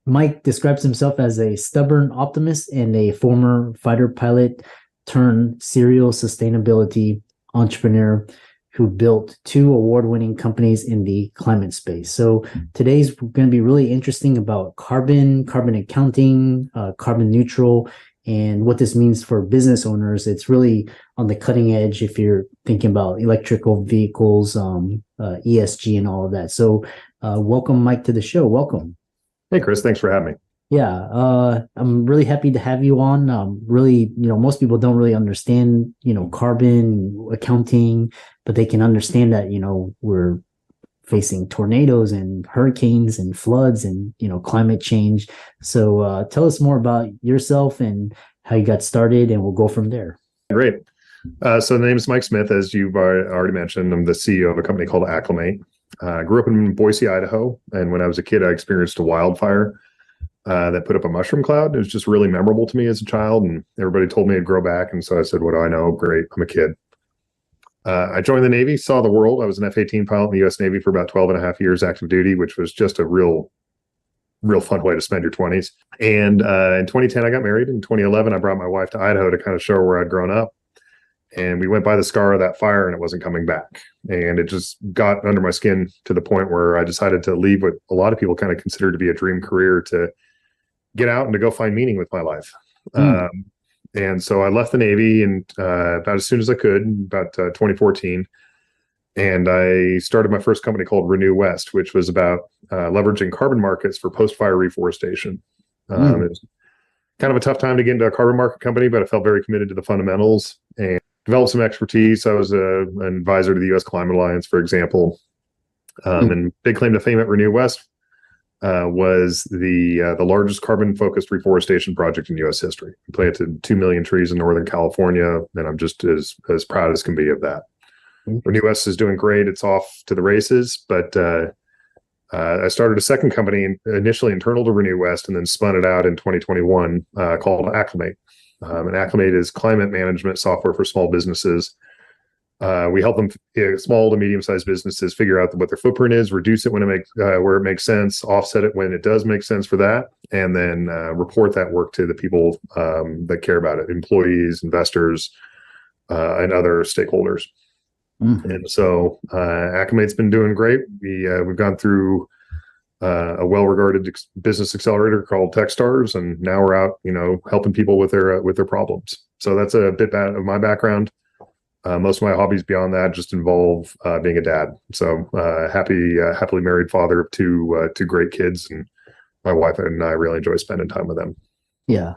Mike describes himself as a stubborn optimist and a former fighter pilot turned serial sustainability entrepreneur who built two award-winning companies in the climate space. So today's going to be really interesting about carbon accounting, carbon neutral, and what this means for business owners. It's really on the cutting edge if you're thinking about electrical vehicles, ESG, and all of that. So welcome, Mike, to the show. Welcome. Hey, Chris, thanks for having me. Yeah, I'm really happy to have you on. Really, most people don't really understand, carbon accounting, but they can understand that, we're facing tornadoes and hurricanes and floods and, climate change. So tell us more about yourself and how you got started, and we'll go from there. Great. So the name is Mike Smith, as you've already mentioned. I'm the CEO of a company called Aclymate. I grew up in Boise, Idaho, and when I was a kid, I experienced a wildfire that put up a mushroom cloud. It was just really memorable to me as a child, and everybody told me it'd grow back. And so I said, what do I know? Great, I'm a kid. I joined the Navy, saw the world. I was an F-18 pilot in the U.S. Navy for about 12 and a half years active duty, which was just a real fun way to spend your 20s. And in 2010, I got married. In 2011, I brought my wife to Idaho to kind of show her where I'd grown up. And we went by the scar of that fire, and it wasn't coming back. And it just got under my skin to the point where I decided to leave what a lot of people kind of consider to be a dream career, to get out and to go find meaning with my life. And so I left the Navy and about as soon as I could, about 2014. And I started my first company called RenewWest, which was about leveraging carbon markets for post-fire reforestation. It was kind of a tough time to get into a carbon market company, but I felt very committed to the fundamentals and developed some expertise. I was an advisor to the U.S. Climate Alliance, for example. And big claim to fame at RenewWest was the largest carbon-focused reforestation project in U.S. history. We planted 2 million trees in Northern California, and I'm just as proud as can be of that. RenewWest is doing great. It's off to the races, but I started a second company, initially internal to RenewWest, and then spun it out in 2021 called Aclymate. And Aclymate is climate management software for small businesses. We help them, small to medium-sized businesses, figure out what their footprint is, reduce it when where it makes sense, offset it when it does make sense for that, and then report that work to the people that care about it, employees, investors, and other stakeholders. And so Aclimate's been doing great. We've gone through a well-regarded business accelerator called Techstars, and now we're out, helping people with their problems. So that's a bit of my background. Most of my hobbies beyond that just involve being a dad. So happily married father of two great kids, and my wife and I really enjoy spending time with them. Yeah,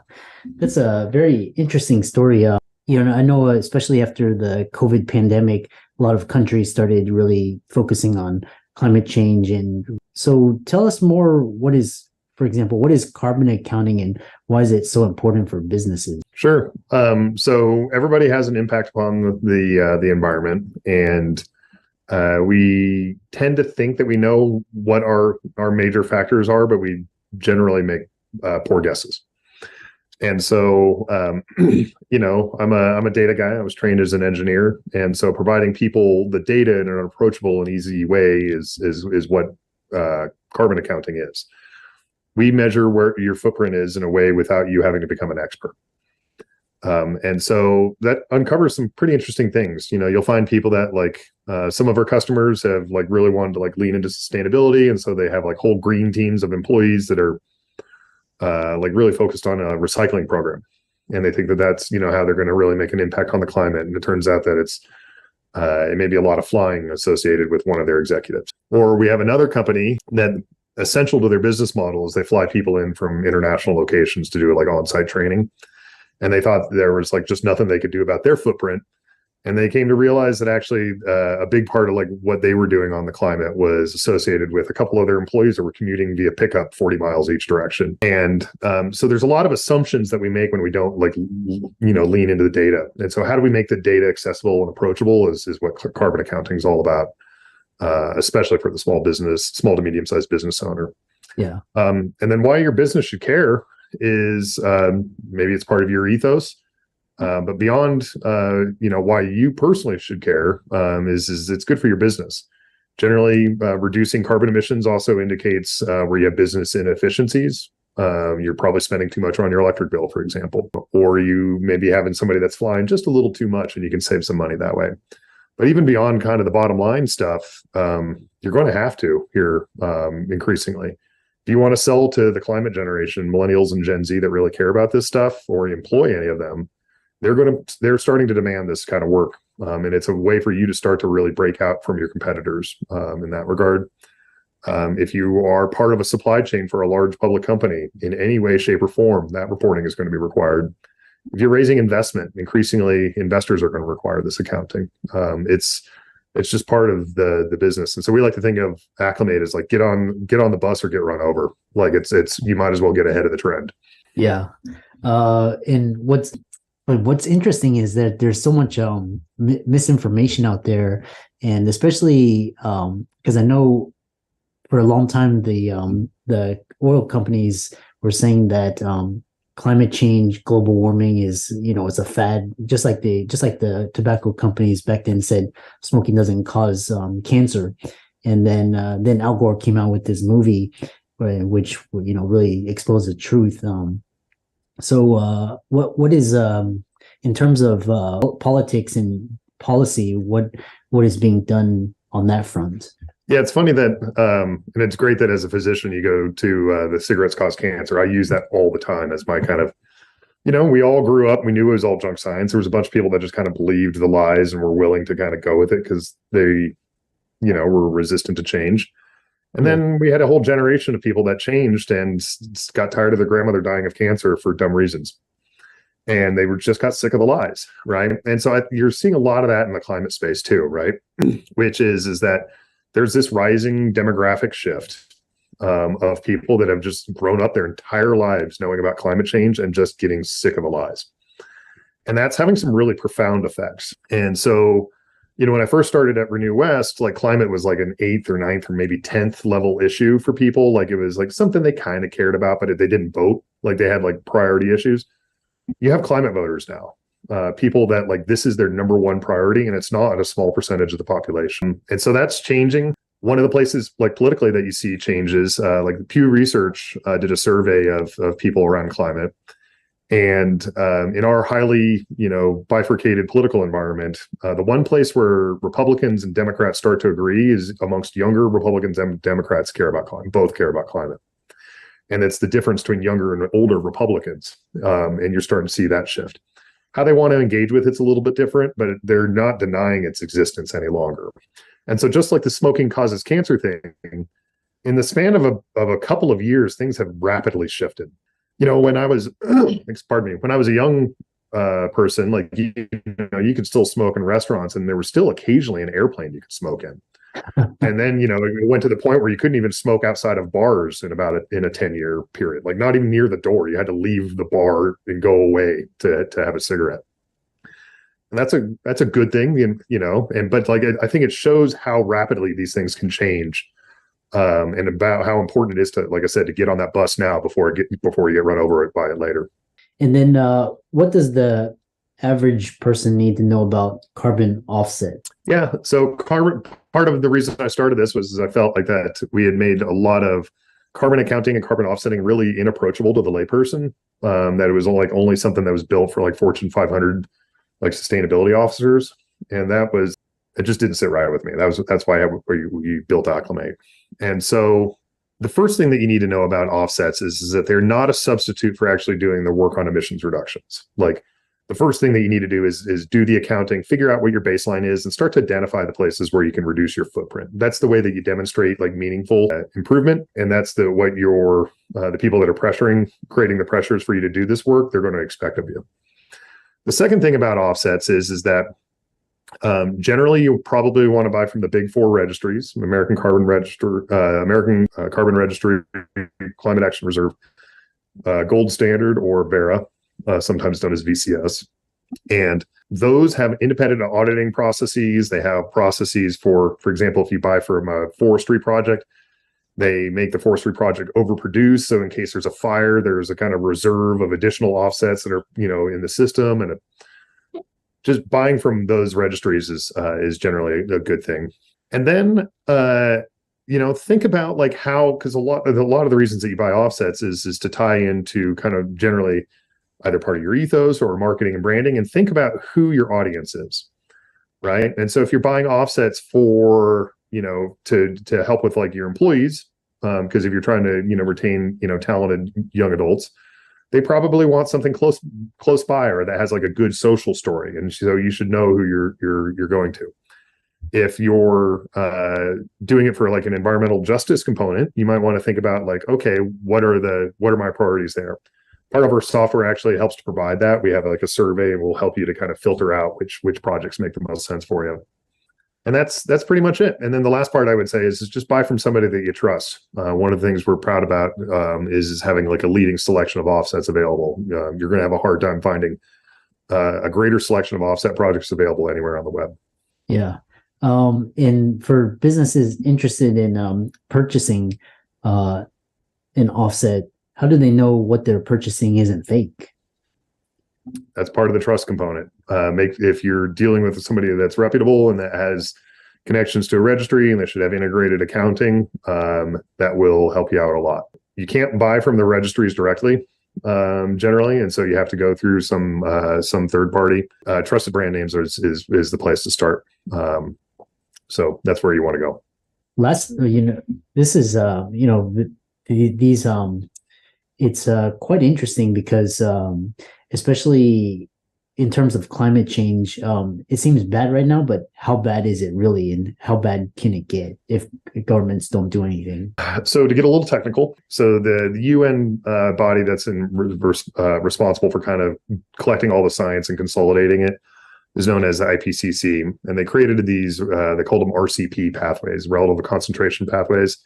that's a very interesting story. I know, especially after the COVID pandemic, a lot of countries started really focusing on climate change. And so tell us more, for example, what is carbon accounting and why is it so important for businesses? Sure. So everybody has an impact upon the environment, and we tend to think that we know what our major factors are, but we generally make poor guesses. And so, I'm a data guy. I was trained as an engineer, and so providing people the data in an approachable and easy way is what carbon accounting is. We measure where your footprint is in a way without you having to become an expert. And so that uncovers some pretty interesting things. You'll find people that some of our customers have really wanted to lean into sustainability, and so they have whole green teams of employees that are really focused on a recycling program, and they think that that's how they're going to really make an impact on the climate. And it turns out that it may be a lot of flying associated with one of their executives. Or we have another company that essential to their business model is they fly people in from international locations to do on-site training, and they thought there was just nothing they could do about their footprint. And they came to realize that actually a big part of what they were doing on the climate was associated with a couple of their employees that were commuting via pickup 40 miles each direction. And so there's a lot of assumptions that we make when we don't lean into the data. And so how do we make the data accessible and approachable is what carbon accounting is all about, especially for the small to medium-sized business owner. Yeah. And then why your business should care is maybe it's part of your ethos. But beyond, why you personally should care is it's good for your business. Generally, reducing carbon emissions also indicates where you have business inefficiencies. You're probably spending too much on your electric bill, for example, or you may be having somebody that's flying just a little too much and you can save some money that way. But even beyond kind of the bottom line stuff, you're going to have to here increasingly. If you want to sell to the climate generation, millennials and Gen Z that really care about this stuff, or employ any of them, they're starting to demand this kind of work. And it's a way for you to start to really break out from your competitors in that regard. If you are part of a supply chain for a large public company in any way, shape, or form, that reporting is going to be required. If you're raising investment, increasingly investors are going to require this accounting. It's just part of the business. And so we like to think of Aclymate as like get on the bus or get run over. Like it's you might as well get ahead of the trend. Yeah. And what's interesting is that there's so much misinformation out there, and especially because I know for a long time the oil companies were saying that climate change, global warming is, it's a fad, just like the tobacco companies back then said smoking doesn't cause cancer. And then Al Gore came out with this movie which really exposed the truth. So what is in terms of politics and policy, what is being done on that front? Yeah, it's funny that, and it's great that as a physician, you go to the cigarettes cause cancer. I use that all the time as my kind of, we all grew up, we knew it was all junk science. There was a bunch of people that just kind of believed the lies and were willing to kind of go with it because they, were resistant to change. And then we had a whole generation of people that changed and got tired of their grandmother dying of cancer for dumb reasons. And they just got sick of the lies, right? And so you're seeing a lot of that in the climate space too, right? Which is that there's this rising demographic shift of people that have just grown up their entire lives knowing about climate change and just getting sick of the lies. And that's having some really profound effects. And so, when I first started at RenewWest, like climate was like an 8th or 9th or maybe 10th level issue for people. Like it was like something they kind of cared about, but they didn't vote. Like they had like priority issues. You have climate voters now. People that like this is their number one priority, and it's not a small percentage of the population. And so that's changing. One of the places like politically that you see changes, like Pew Research did a survey of people around climate. And in our highly, bifurcated political environment, the one place where Republicans and Democrats start to agree is amongst younger Republicans and Democrats care about climate, both care about climate. And it's the difference between younger and older Republicans. And you're starting to see that shift. How they want to engage with it's a little bit different, but they're not denying its existence any longer. And so just like the smoking causes cancer thing, in the span of a couple of years, things have rapidly shifted. When I was, when I was a young person, like, you could still smoke in restaurants, and there was still occasionally an airplane you could smoke in. And then, it went to the point where you couldn't even smoke outside of bars in a 10-year period, like not even near the door. You had to leave the bar and go away to have a cigarette. And that's a good thing, but like, I think it shows how rapidly these things can change. And about how important it is to, like I said, to get on that bus now before you get run over by it later. And then what does the average person need to know about carbon offset? Yeah, so part of the reason I started this was I felt like that we had made a lot of carbon accounting and carbon offsetting really inapproachable to the layperson. That it was only something that was built for like Fortune 500 like sustainability officers, and it just didn't sit right with me. That's why we built Aclymate. And so the first thing that you need to know about offsets is that they're not a substitute for actually doing the work on emissions reductions. Like the first thing that you need to do is do the accounting, figure out what your baseline is, and start to identify the places where you can reduce your footprint. That's the way that you demonstrate like meaningful improvement. And that's the people that are creating the pressures for you to do this work, they're going to expect of you. The second thing about offsets is that generally, you'll probably want to buy from the big four registries: American Carbon Registry, Climate Action Reserve, Gold Standard, or Verra, sometimes known as VCS. And those have independent auditing processes. They have processes for example, if you buy from a forestry project, they make the forestry project overproduce. So in case there's a fire, there's a kind of reserve of additional offsets that are, in the system. And just buying from those registries is generally a good thing. And then think about like how, because a lot of the reasons that you buy offsets is to tie into kind of generally either part of your ethos or marketing and branding, and think about who your audience is, right? And so if you're buying offsets for, to help with like your employees, because if you're trying to, retain, talented young adults, they probably want something close by, or that has like a good social story, and so you should know who you're going to. If you're doing it for like an environmental justice component, you might want to think about like, okay, what are my priorities there? Part of our software actually helps to provide that. We have like a survey, and we'll help you to kind of filter out which projects make the most sense for you. And that's pretty much it. And then the last part I would say is just buy from somebody that you trust. One of the things we're proud about is having like a leading selection of offsets available. You're going to have a hard time finding a greater selection of offset projects available anywhere on the web. Yeah. And for businesses interested in purchasing an offset, how do they know what they're purchasing isn't fake? That's part of the trust component. If you're dealing with somebody that's reputable and that has connections to a registry and they should have integrated accounting, that will help you out a lot. You can't buy from the registries directly, generally, and so you have to go through some third party. Trusted brand names is the place to start. So that's where you want to go. This is these it's quite interesting because especially in terms of climate change, it seems bad right now, but how bad is it really, and how bad can it get if governments don't do anything? So to get a little technical, so the UN body that's responsible for kind of collecting all the science and consolidating it is known as the IPCC, and they created these, they called them RCP pathways, relative concentration pathways,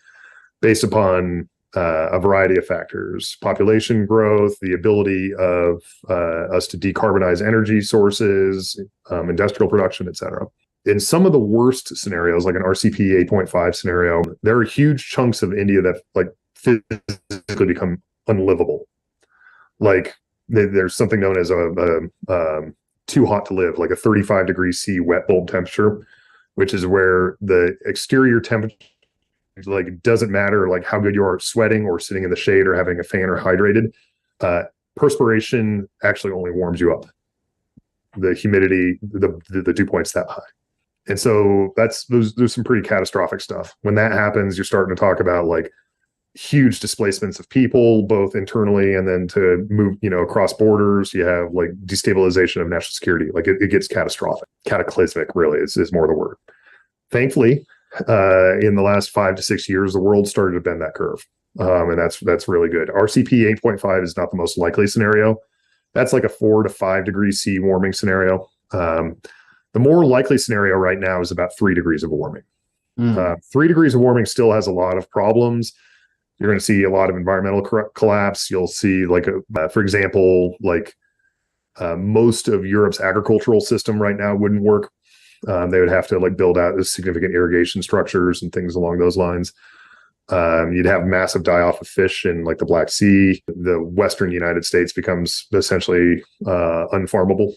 based upon a variety of factors: population growth, the ability of us to decarbonize energy sources, industrial production, et cetera. In some of the worst scenarios, like an RCP 8.5 scenario, there are huge chunks of India that like physically become unlivable. Like there's something known as a too hot to live, like a 35 degrees C wet bulb temperature, which is where the exterior temperature, like, it doesn't matter like how good you are sweating or sitting in the shade or having a fan or hydrated. Perspiration actually only warms you up. The humidity, the dew point's that high. And so there's some pretty catastrophic stuff. When that happens, you're starting to talk about like huge displacements of people, both internally and then to move, across borders. You have like destabilization of national security. Like it gets catastrophic. Cataclysmic really is more the word. Thankfully, in the last 5 to 6 years, the world started to bend that curve. And that's really good. RCP 8.5 is not the most likely scenario. That's like a 4 to 5 degrees C warming scenario. The more likely scenario right now is about 3 degrees of warming. 3 degrees of warming still has a lot of problems. You're going to see a lot of environmental collapse. You'll see, like, for example, like most of Europe's agricultural system right now wouldn't work. They would have to like build out significant irrigation structures and things along those lines. You'd have massive die-off of fish in like the Black Sea. The Western United States becomes essentially unfarmable.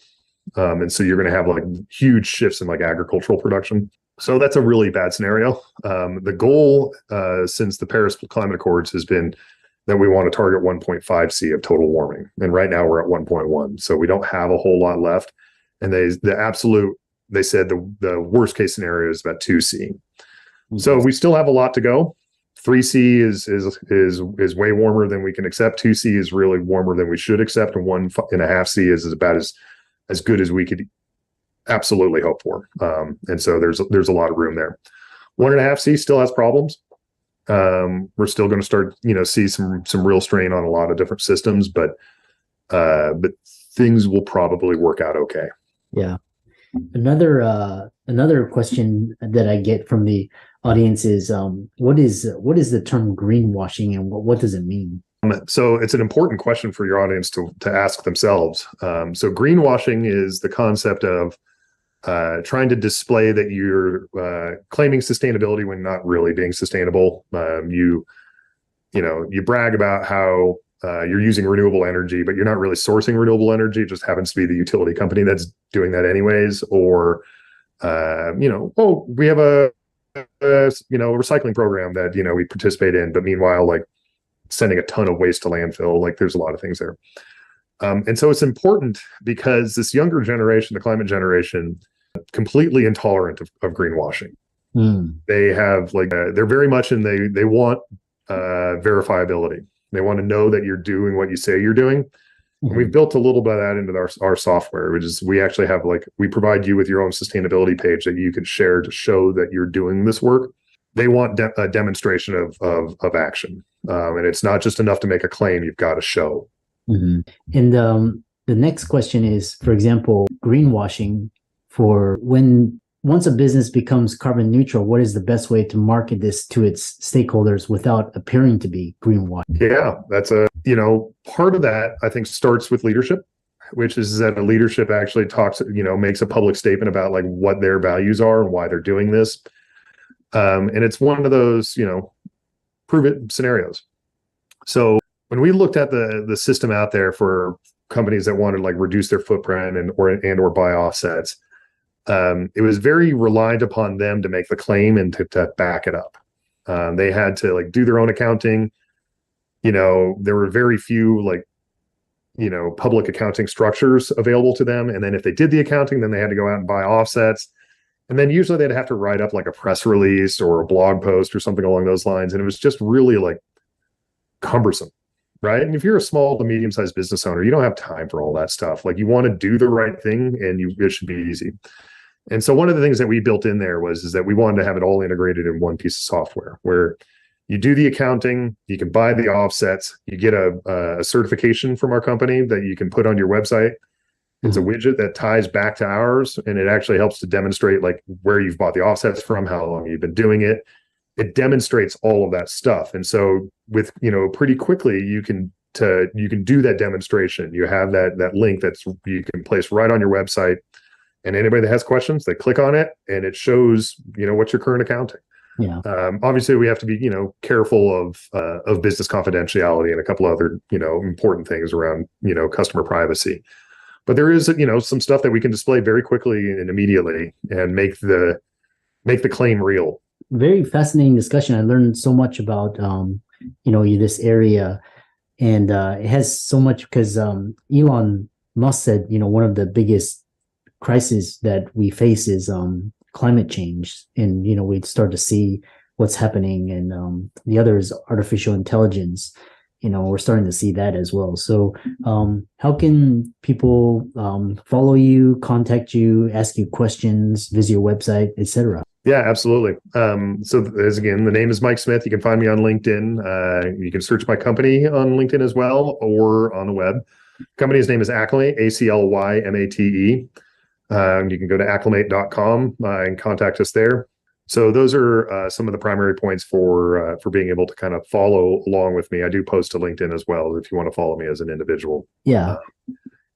And so you're going to have like huge shifts in like agricultural production. So that's a really bad scenario. The goal since the Paris Climate Accords has been that we want to target 1.5 C of total warming. And right now we're at 1.1. So we don't have a whole lot left. And they said the worst case scenario is about 2 C. Mm-hmm. So we still have a lot to go. 3 C is way warmer than we can accept. 2 C is really warmer than we should accept. And 1.5 C is about as good as we could absolutely hope for. And so there's a lot of room there. 1.5 C still has problems. We're still going to start, see some real strain on a lot of different systems, but things will probably work out okay. Yeah. Another question that I get from the audience is, what is the term greenwashing, and what does it mean? So it's an important question for your audience to ask themselves. So greenwashing is the concept of trying to display that you're claiming sustainability when not really being sustainable. You brag about how you're using renewable energy, but you're not really sourcing renewable energy. It just happens to be the utility company that's doing that anyways. Or, we have a recycling program that, we participate in, but meanwhile, like sending a ton of waste to landfill. Like there's a lot of things there. And so it's important because this younger generation, the climate generation, completely intolerant of greenwashing. They have they're very much they want verifiability. They want to know that you're doing what you say you're doing. And we've built a little bit of that into our software, which is we actually have we provide you with your own sustainability page that you can share to show that you're doing this work. They want a demonstration of action. And it's not just enough to make a claim, you've got to show. And the next question is, for example, greenwashing once a business becomes carbon neutral, what is the best way to market this to its stakeholders without appearing to be greenwashing? Yeah, that's part of that, I think, starts with leadership, which is that a leadership actually makes a public statement about like what their values are and why they're doing this. And it's one of those, prove it scenarios. So when we looked at the system out there for companies that wanted to like reduce their footprint and or buy offsets, it was very reliant upon them to make the claim and to back it up. They had to like do their own accounting. There were very few public accounting structures available to them. And then if they did the accounting, then they had to go out and buy offsets. And then usually they'd have to write up like a press release or a blog post or something along those lines. And it was just really like cumbersome, right? And if you're a small to medium-sized business owner, you don't have time for all that stuff. Like you want to do the right thing and it should be easy. And so one of the things that we built in there is that we wanted to have it all integrated in one piece of software where you do the accounting, you can buy the offsets, you get a certification from our company that you can put on your website. It's a widget that ties back to ours, and it actually helps to demonstrate like where you've bought the offsets from, how long you've been doing it. It demonstrates all of that stuff. And so with, pretty quickly you can do that demonstration. You have that link you can place right on your website, and anybody that has questions, they click on it and it shows, what's your current accounting. Yeah. Obviously we have to be, careful of business confidentiality and a couple other, important things around, customer privacy. But there is, some stuff that we can display very quickly and immediately and make the claim real. Very fascinating discussion. I learned so much about, this area, and it has so much because Elon Musk said, one of the biggest crises that we face is climate change, and we'd start to see what's happening, and the other is artificial intelligence. We're starting to see that as well. So how can people follow you, contact you, ask you questions, visit your website, etc.? Yeah, absolutely. So as again, the name is Mike Smith. You can find me on LinkedIn. You can search my company on LinkedIn as well, or on the web. Company's name is Aclymate, Aclymate. You can go to aclymate.com and contact us there. So those are some of the primary points for being able to kind of follow along with me. I do post to LinkedIn as well if you want to follow me as an individual. Yeah.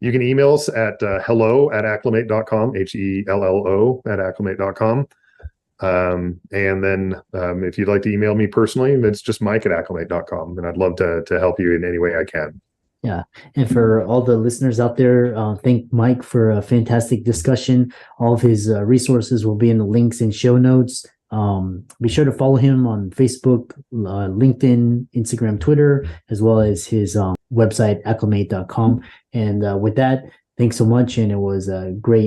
You can email us at hello@aclymate.com, HELLO@aclymate.com. And then if you'd like to email me personally, it's just mike@aclymate.com. And I'd love to help you in any way I can. Yeah. And for all the listeners out there, thank Mike for a fantastic discussion. All of his resources will be in the links and show notes. Be sure to follow him on Facebook, LinkedIn, Instagram, Twitter, as well as his website, acclimate.com. And with that, thanks so much. And it was great